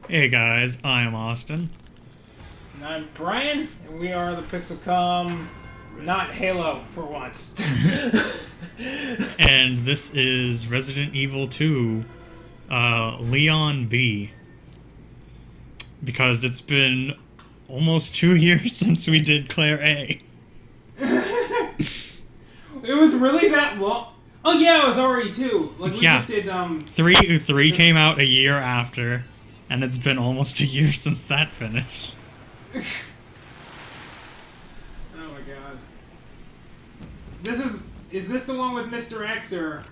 Hey guys, I am Austin. And I'm Brian, and we are the Pixelcom, not Halo for once. And this is Resident Evil 2, Leon B. Because it's been almost 2 years since we did Claire A. It was really that long. Oh yeah, it was already 2. Like we Yeah. just did 3 came out a year after, and it's been almost a year since that finished. Oh my god. Is this the one with Mr. X or?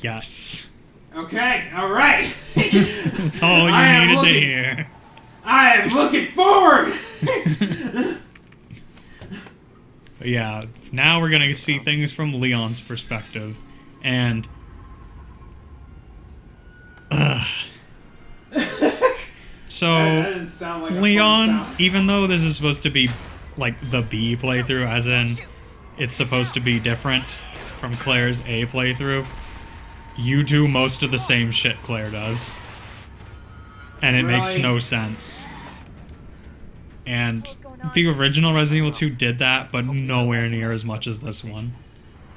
Yes. Okay, alright. That's all you needed to hear. I am looking forward! But yeah, now we're gonna see things from Leon's perspective, and so That didn't sound like a Leon, fun sound. even though this is supposed to be like the B playthrough, as in it's supposed to be different from Claire's A playthrough, you do most of the same shit Claire does, and it makes Really? no sense. And the original Resident Evil 2 did that, but nowhere near as much as this one.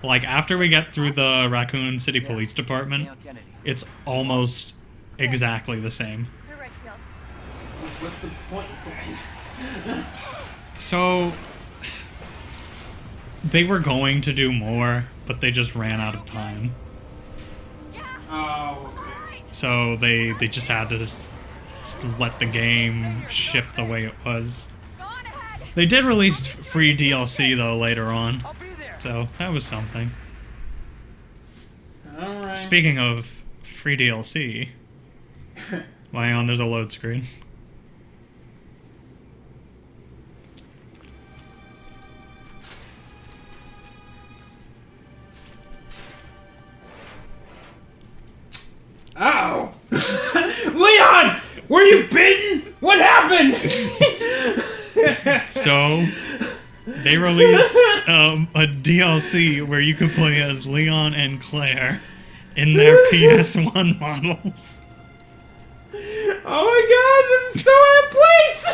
Like, after we get through the Raccoon City Police Department, it's almost exactly the same. What's the point then? So, they were going to do more, but they just ran out of time. Oh, okay. So they just had to just let the game ship the way it was. They did release free DLC though later on, so that was something. Alright. Speaking of free DLC, hang on, there's a load screen. Oh! Leon! Were you bitten? What happened? So, they released a DLC where you could play as Leon and Claire in their PS1 models. Oh my god, this is so out of place!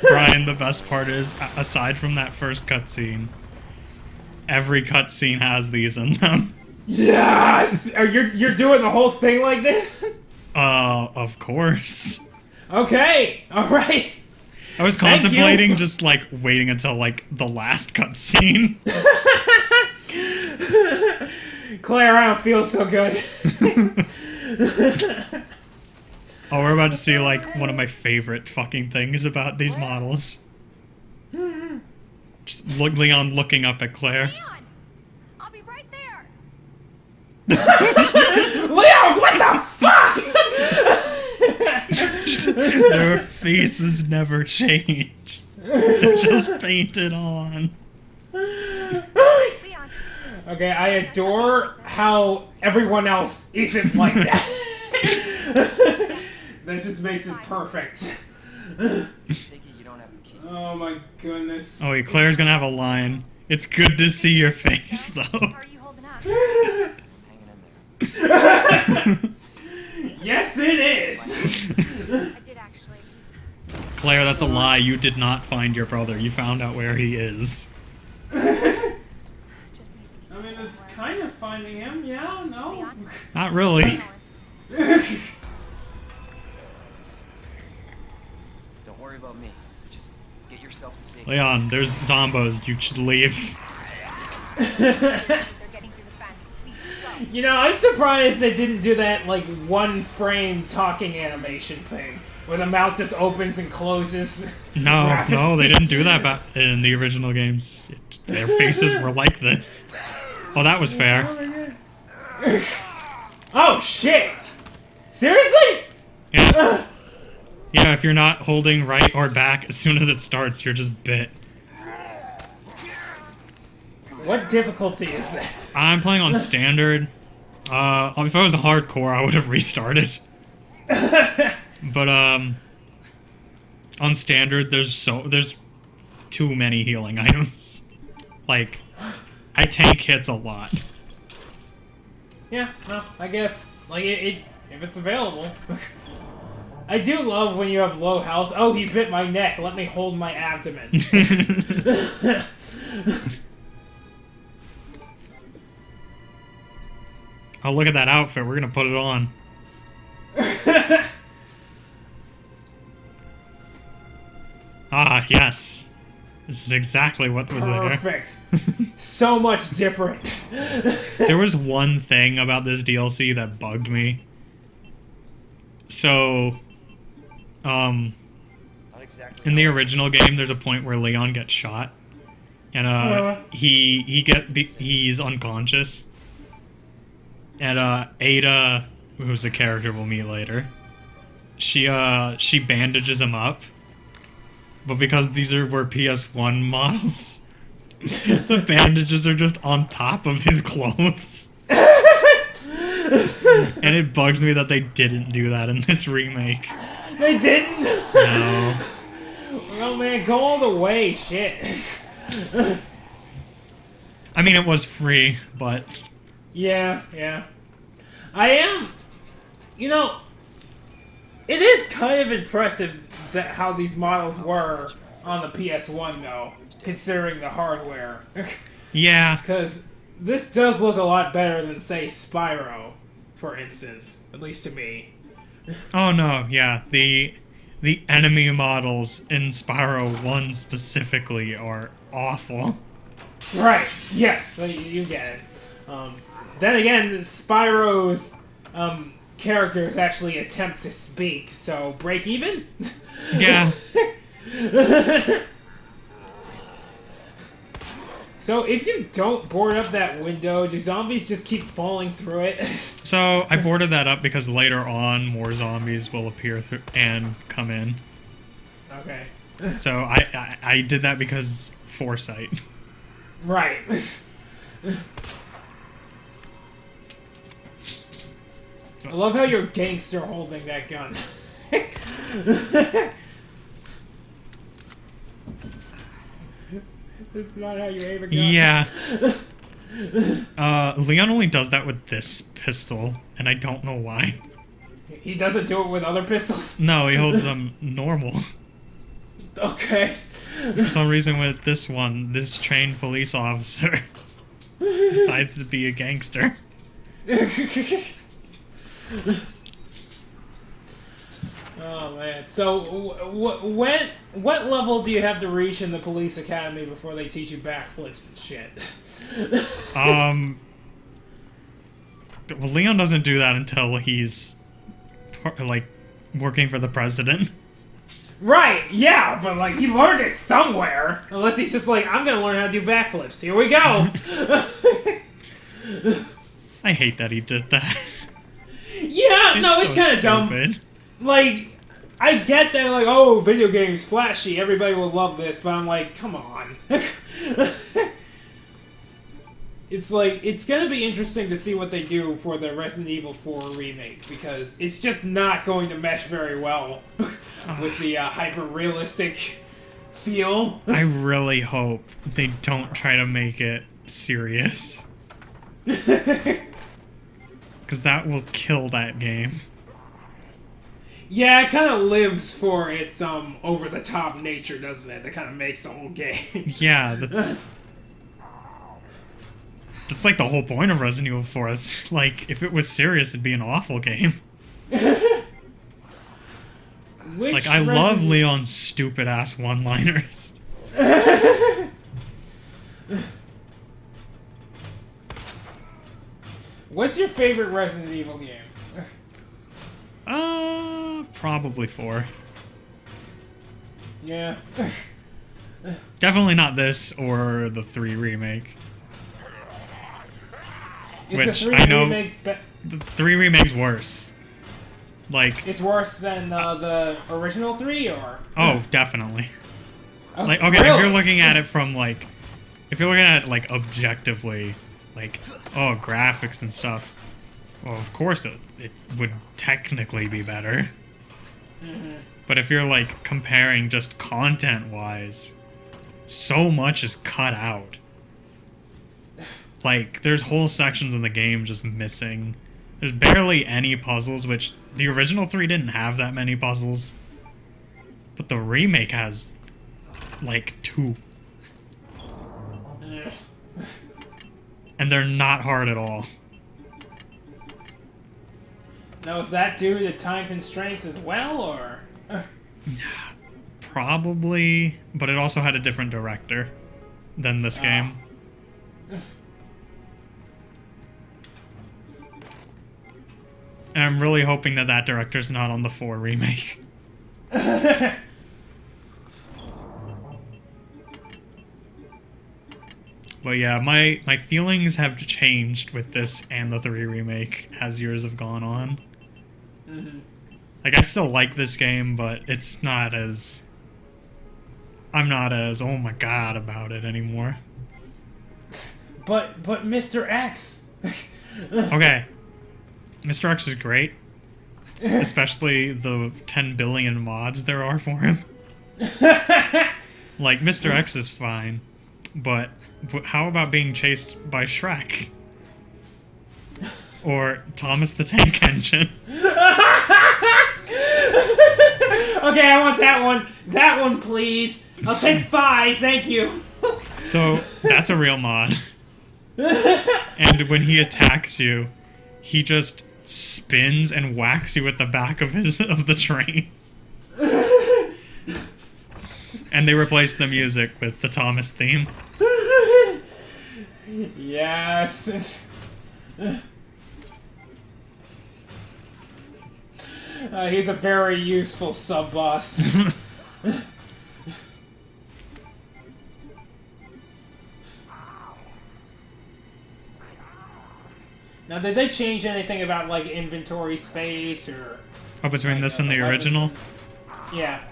Brian, the best part is, aside from that first cutscene, every cutscene has these in them. Yes! You're doing the whole thing like this? Of course. Okay, alright. I was Thank contemplating you. just, like, waiting until, like, the last cutscene. Claire, I don't feel so good. Oh, we're about to see, like, one of my favorite fucking things about these models. Just Leon looking up at Claire. Leon, I'll be right there. Leon, what the fuck? Their faces never change. They're just painted on. Leon, Okay, I adore how everyone else isn't like that. That just makes it perfect. Take it you don't have the key. Oh my goodness. Oh wait, Claire's gonna have a line. It's good to see your face, though. how are you holding up? Hanging in there. Yes, it is. I did actually. Claire, that's a lie. You did not find your brother. You found out where he is. Just need I mean, it's kind of finding him. Yeah, no. Leon? Not really. Don't worry about me. Just get yourself to safety. Leon, there's zombos. You should leave. They're getting through the fence. Please just go. You know, I'm surprised they didn't do that, like, one frame talking animation thing. Where the mouth just opens and closes. No, they didn't do that in the original games. Their faces were like this. Oh, that was fair. Oh, shit! Seriously? Yeah. Yeah, if you're not holding right or back, as soon as it starts, you're just bit. What difficulty is that? I'm playing on standard. If I was a hardcore, I would have restarted. But on standard, there's too many healing items. Like, I tank hits a lot. Yeah, no, I guess. Like, if it's available. I do love when you have low health. Oh, he bit my neck. Let me hold my abdomen. Oh, look at that outfit. We're gonna put it on. Ah, yes. This is exactly what was there. Perfect. So much different. There was one thing about this DLC that bugged me. So, Not exactly. in the original game, there's a point where Leon gets shot, and he's unconscious, and Ada, who's a character we'll meet later, she bandages him up, but because these were PS1 models, the bandages are just on top of his clothes. And it bugs me that they didn't do that in this remake. They didn't? No. Oh man, go all the way, shit. I mean, it was free, but... Yeah. I am... You know, it is kind of impressive that how these models were on the PS1, though, considering the hardware. Yeah. Because this does look a lot better than, say, Spyro, for instance. At least to me. Oh no, yeah. The enemy models in Spyro 1 specifically are awful. Right, yes, so you get it. Then again, Spyro's characters actually attempt to speak, so break even? Yeah. So if you don't board up that window, do zombies just keep falling through it? So I boarded that up because later on more zombies will appear and come in. Okay. So I did that because foresight. Right. I love how you're gangster holding that gun. That's not how you aim a gun. Yeah. Leon only does that with this pistol, and I don't know why. He doesn't do it with other pistols? No, he holds them normal. Okay. For some reason with this one, this trained police officer decides to be a gangster. Oh man. So what level do you have to reach in the police academy before they teach you backflips and shit? Well, Leon doesn't do that until he's like working for the president. Right, yeah, but like he learned it somewhere. Unless he's just like, I'm gonna learn how to do backflips. Here we go. I hate that he did that. Yeah, no, it's so kind of dumb. stupid. Like, I get that, like, oh, video games, flashy, everybody will love this, but I'm like, come on. It's like, it's gonna be interesting to see what they do for the Resident Evil 4 remake, because it's just not going to mesh very well with the hyper-realistic feel. I really hope they don't try to make it serious. Because that will kill that game. Yeah, it kind of lives for its over-the-top nature, doesn't it? That kind of makes the whole game. Yeah, that's like the whole point of Resident Evil 4. It's like, if it was serious, it'd be an awful game. Like, I love Leon's stupid-ass one-liners. What's your favorite Resident Evil game? Probably 4. Yeah. Definitely not this or the 3 remake. Which I know the 3 remake's worse. Like, it's worse than the original 3, or? Oh, definitely. Oh, like, okay, really? if you're looking at it from like, if you're looking at it like objectively, like, oh, graphics and stuff. Well, of course it would technically be better. Mm-hmm. But if you're like comparing just content-wise, so much is cut out. Like, there's whole sections in the game just missing. There's barely any puzzles, which the original 3 didn't have that many puzzles. But the remake has, like, 2. And they're not hard at all. Now, is that due to time constraints as well, or? Probably, but it also had a different director than this game. And I'm really hoping that that director's not on the 4 remake. But yeah, my feelings have changed with this and the 3 remake as years have gone on. Mm-hmm. Like, I still like this game, but it's not as... I'm not as, oh my god, about it anymore. But Mr. X... Okay. Mr. X is great. Especially the 10 billion mods there are for him. Like, Mr. X is fine. But how about being chased by Shrek? Or Thomas the Tank Engine? Okay, I want that one. That one, please. I'll take 5, thank you. So, that's a real mod. And when he attacks you, he just spins and whacks you with the back of the train. And they replaced the music with the Thomas theme. Yes. He's a very useful sub-boss. Now, did they change anything about, like, inventory space, or... Oh, between this and the original? Yeah.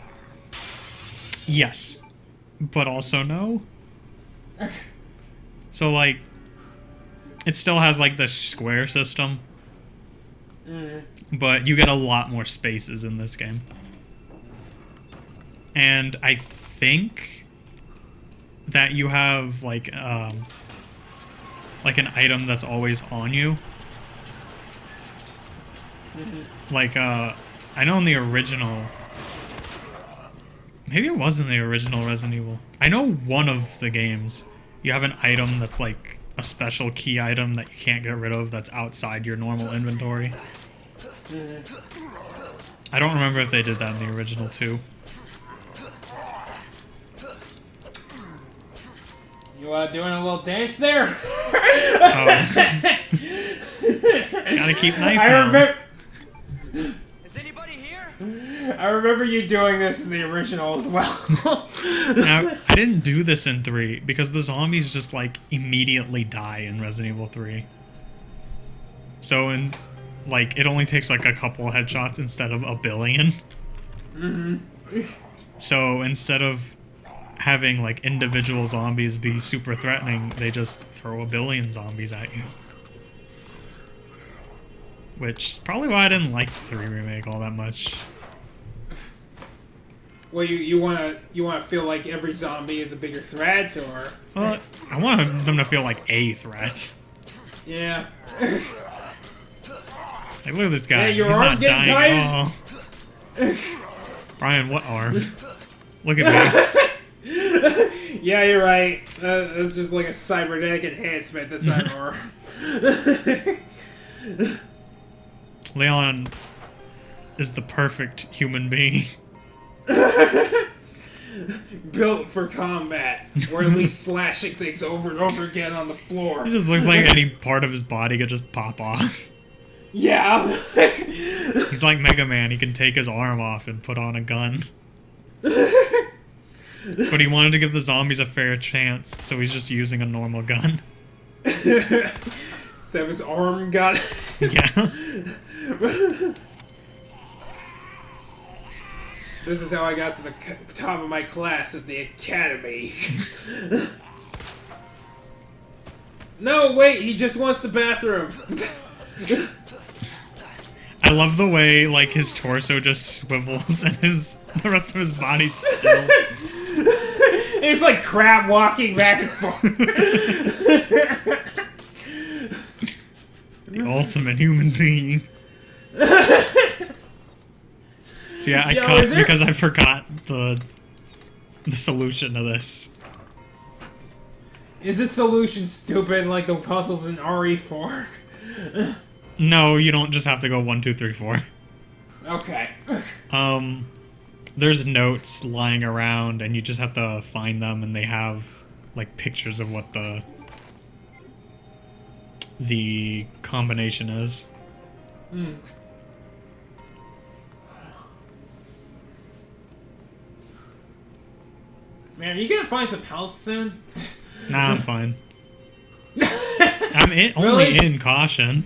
Yes. But also no. So, like, it still has, like, the square system. But you get a lot more spaces in this game. And I think that you have, like an item that's always on you. Like, I know in the original... Maybe it was in the original Resident Evil. I know one of the games, you have an item that's like a special key item that you can't get rid of that's outside your normal inventory. I don't remember if they did that in the original too. You doing a little dance there? Gotta keep knife I remember. Is anybody here? I remember you doing this in the original as well. Now, I didn't do this in 3 because the zombies just like immediately die in Resident Evil 3. So in like it only takes like a couple headshots instead of a billion. So instead of having like individual zombies be super threatening, they just throw a billion zombies at you. Which is probably why I didn't like the 3 remake all that much. Well, you wanna feel like every zombie is a bigger threat, or? Well, I want them to feel like a threat. Yeah. Like, look at this guy. Yeah, your He's arm not getting dying. tired? Oh. Brian, what arm? Look at me. Yeah, you're right. That's just like a cybernetic enhancement. That's not an arm. Leon is the perfect human being. Built for combat, or at least slashing things over and over again on the floor. He just looks like any part of his body could just pop off. Yeah. He's like Mega Man. He can take his arm off and put on a gun. But he wanted to give the zombies a fair chance, so he's just using a normal gun. Instead of his arm gun. Yeah. This is how I got to the top of my class at the academy. No, wait, he just wants the bathroom. I love the way, like, his torso just swivels and the rest of his body's still. It's like crab walking back and forth. The ultimate human being. So yeah, I cut because I forgot the solution to this. Is this solution stupid like the puzzles in RE4? No, you don't just have to go 1, 2, 3, 4. Okay. There's notes lying around, and you just have to find them, and they have like pictures of what the combination is. Hmm. Man, are you gonna find some health soon? Nah, I'm fine. I'm Really? only in caution.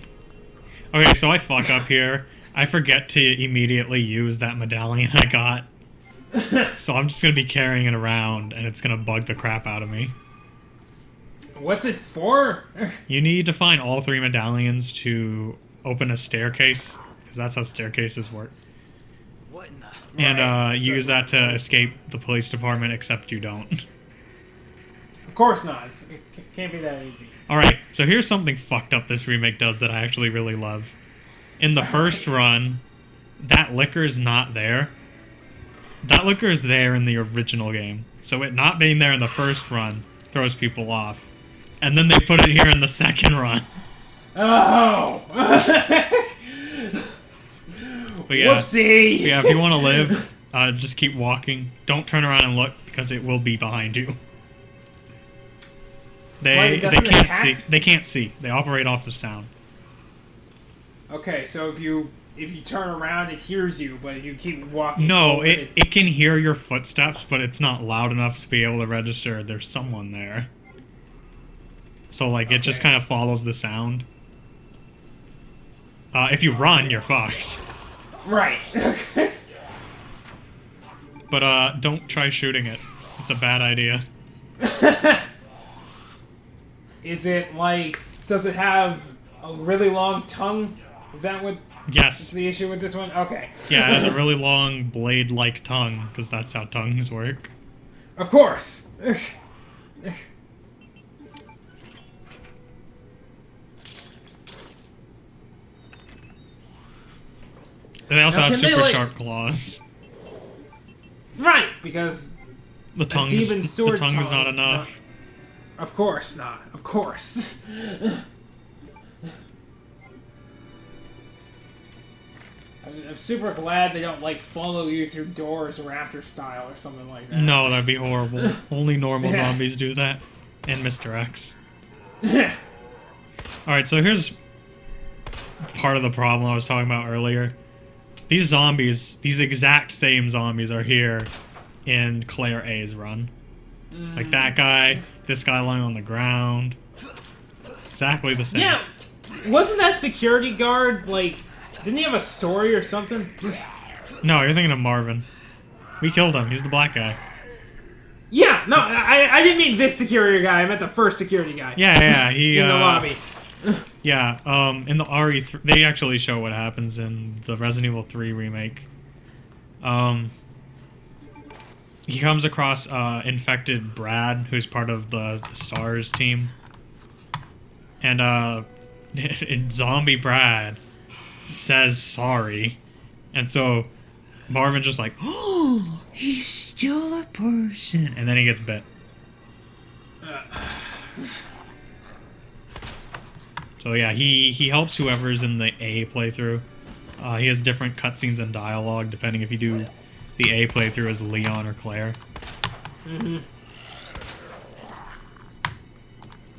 Okay, so I fuck up here. I forget to immediately use that medallion I got. So I'm just gonna be carrying it around, and it's gonna bug the crap out of me. What's it for? You need to find all 3 medallions to open a staircase, because that's how staircases work. What in the... And Right. use that to escape the police department, except you don't. Of course not. It can't be that easy. Alright, so here's something fucked up this remake does that I actually really love. In the first run, that liquor's not there. That liquor is there in the original game. So it not being there in the first run throws people off. And then they put it here in the second run. Oh! But yeah, Whoopsie! yeah, if you want to live, just keep walking. Don't turn around and look, because it will be behind you. They doesn't can't attack? see. They can't see. They operate off of sound. Okay, so if you turn around, it hears you, but if you keep walking... No, forward, it can hear your footsteps, but it's not loud enough to be able to register there's someone there. So, like, it just Okay. kind of follows the sound. If you run, you're fucked. Right. But, don't try shooting it. It's a bad idea. Is it like... Does it have a really long tongue? Is that what... Yes. Is the issue with this one? Okay. Yeah, it has a really long blade-like tongue, because that's how tongues work. Of course! And they also Now, have can they, super like- sharp claws. Right, because... The tongue demon is sword not tongue, enough. Of course not. Of course. I'm super glad they don't, like, follow you through doors Raptor style or something like that. No, that'd be horrible. Only normal Yeah. zombies do that. And Mr. X. Alright, so here's part of the problem I was talking about earlier. These zombies, these exact same zombies are here in Claire A's run. Like that guy, this guy lying on the ground. Exactly the same. Yeah, wasn't that security guard, like, didn't he have a story or something? No, you're thinking of Marvin. We killed him. He's the black guy. Yeah, no, I didn't mean this security guy. I meant the first security guy. Yeah, he In the lobby. Yeah, in the RE3, they actually show what happens in the Resident Evil 3 remake. He comes across infected Brad, who's part of the STARS team. And zombie Brad says sorry. And so Marvin just like, oh, he's still a person. And then he gets bit. So yeah, he helps whoever's in the A playthrough. He has different cutscenes and dialogue depending if you do the A playthrough as Leon or Claire.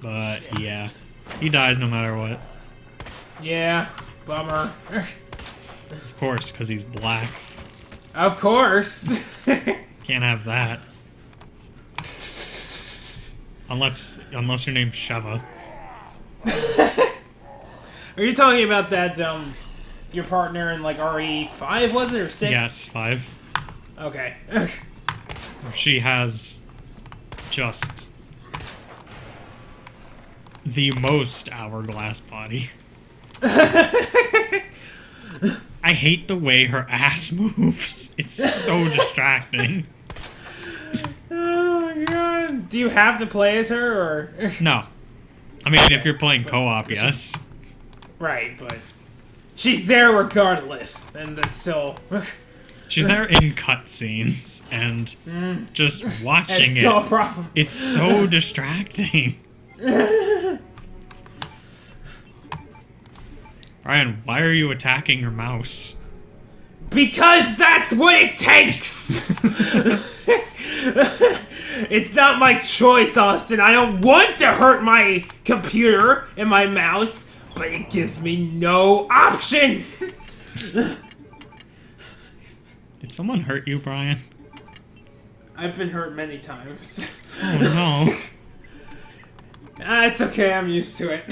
But yeah, he dies no matter what. Yeah, bummer. Of course, because he's black. Of course. Can't have that. Unless your name's Sheva. Are you talking about that, your partner in, like, RE5, was it, or 6? Yes, 5. Okay. She has just the most hourglass body. I hate the way her ass moves. It's so distracting. Oh my god. Do you have to play as her, or...? No. I mean, if you're playing co-op, yes. Right, but she's there regardless, and that's still. She's there in cutscenes, and just watching That's still a it, problem. it's so distracting. Ryan, why are you attacking your mouse? Because that's what it takes! It's not my choice, Austin. I don't want to hurt my computer and my mouse, but it gives me no option! Did someone hurt you, Brian? I've been hurt many times. Oh no. It's okay, I'm used to it.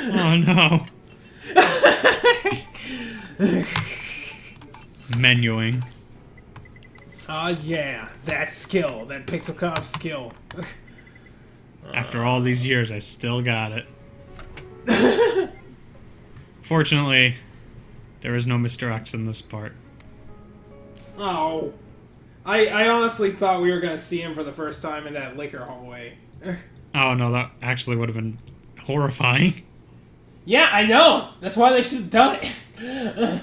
Oh no. Menuing. Oh yeah, that skill, that Pixel Cop skill. After all these years, I still got it. Fortunately, there is no Mr. X in this part. Oh. I honestly thought we were gonna see him for the first time in that liquor hallway. Oh no, that actually would have been horrifying. Yeah, I know! That's why they should have done it!